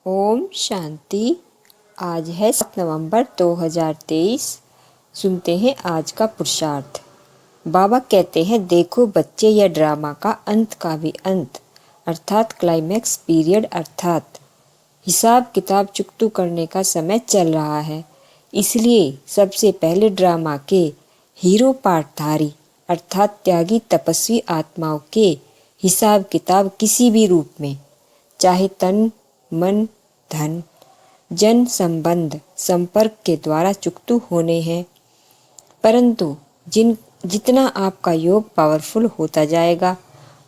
ओम शांति। आज है 7 नवंबर 2023। सुनते हैं आज का पुरुषार्थ। बाबा कहते हैं, देखो बच्चे, यह ड्रामा का अंत का भी अंत अर्थात क्लाइमैक्स पीरियड अर्थात हिसाब किताब चुकतू करने का समय चल रहा है। इसलिए सबसे पहले ड्रामा के हीरो पाठधारी अर्थात त्यागी तपस्वी आत्माओं के हिसाब किताब किसी भी रूप में, चाहे तन मन धन जन संबंध संपर्क के द्वारा चुकतू होने हैं। परंतु जितना आपका योग पावरफुल होता जाएगा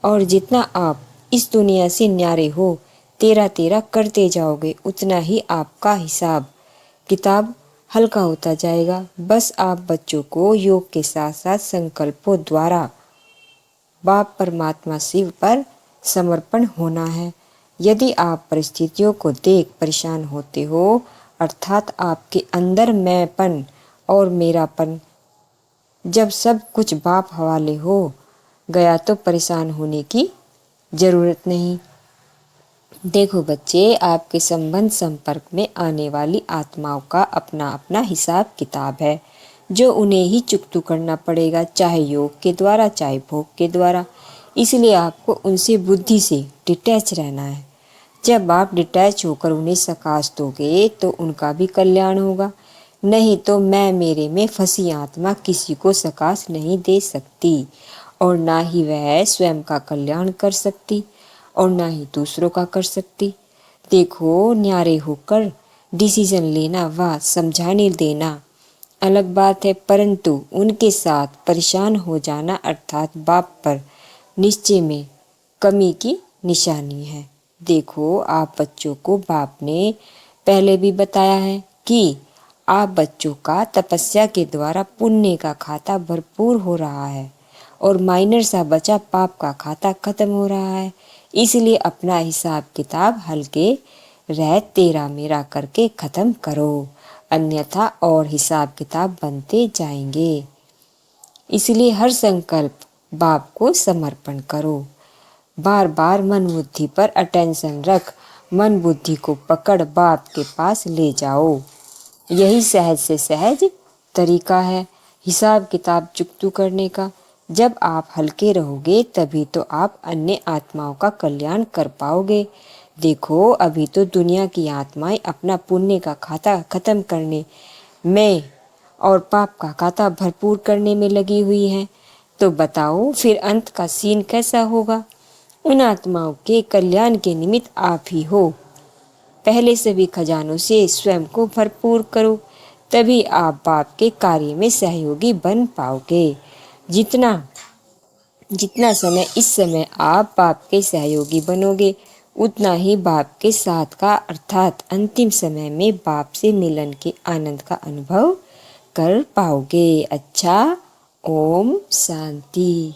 और जितना आप इस दुनिया से न्यारे हो तेरा तेरा करते जाओगे, उतना ही आपका हिसाब किताब हल्का होता जाएगा। बस आप बच्चों को योग के साथ साथ संकल्पों द्वारा बाप परमात्मा शिव पर समर्पण होना है। यदि आप परिस्थितियों को देख परेशान होते हो अर्थात आपके अंदर मैंपन और मेरापन, जब सब कुछ बाप हवाले हो गया तो परेशान होने की ज़रूरत नहीं। देखो बच्चे, आपके संबंध संपर्क में आने वाली आत्माओं का अपना अपना हिसाब किताब है जो उन्हें ही चुकतू करना पड़ेगा, चाहे योग के द्वारा चाहे भोग के द्वारा। इसलिए आपको उनसे बुद्धि से डिटैच रहना है। जब आप डिटैच होकर उन्हें सकाश दोगे तो उनका भी कल्याण होगा। नहीं तो मैं मेरे में फंसी आत्मा किसी को सकाश नहीं दे सकती और ना ही वह स्वयं का कल्याण कर सकती और ना ही दूसरों का कर सकती। देखो, न्यारे होकर डिसीजन लेना व समझाने देना अलग बात है, परंतु उनके साथ परेशान हो जाना अर्थात बाप पर निश्चय में कमी की निशानी है। देखो, आप बच्चों को बाप ने पहले भी बताया है कि आप बच्चों का तपस्या के द्वारा पुण्य का खाता भरपूर हो रहा है और माइनर सा बचा पाप का खाता खत्म हो रहा है। इसलिए अपना हिसाब किताब हल्के रह तेरा मेरा करके खत्म करो, अन्यथा और हिसाब किताब बनते जाएंगे। इसलिए हर संकल्प बाप को समर्पण करो। बार बार मन बुद्धि पर अटेंशन रख, मन बुद्धि को पकड़ बाप के पास ले जाओ। यही सहज से सहज तरीका है हिसाब किताब चुकतू करने का। जब आप हल्के रहोगे तभी तो आप अन्य आत्माओं का कल्याण कर पाओगे। देखो, अभी तो दुनिया की आत्माएं अपना पुण्य का खाता खत्म करने में और पाप का खाता भरपूर करने में लगी हुई हैं। तो बताओ फिर अंत का सीन कैसा होगा। उन आत्माओं के कल्याण के निमित्त आप ही हो। पहले सभी खजानों से स्वयं को भरपूर करो, तभी आप बाप के कार्य में सहयोगी बन पाओगे। जितना जितना समय इस समय आप बाप के सहयोगी बनोगे, उतना ही बाप के साथ का अर्थात अंतिम समय में बाप से मिलन के आनंद का अनुभव कर पाओगे। अच्छा, ओम शांति।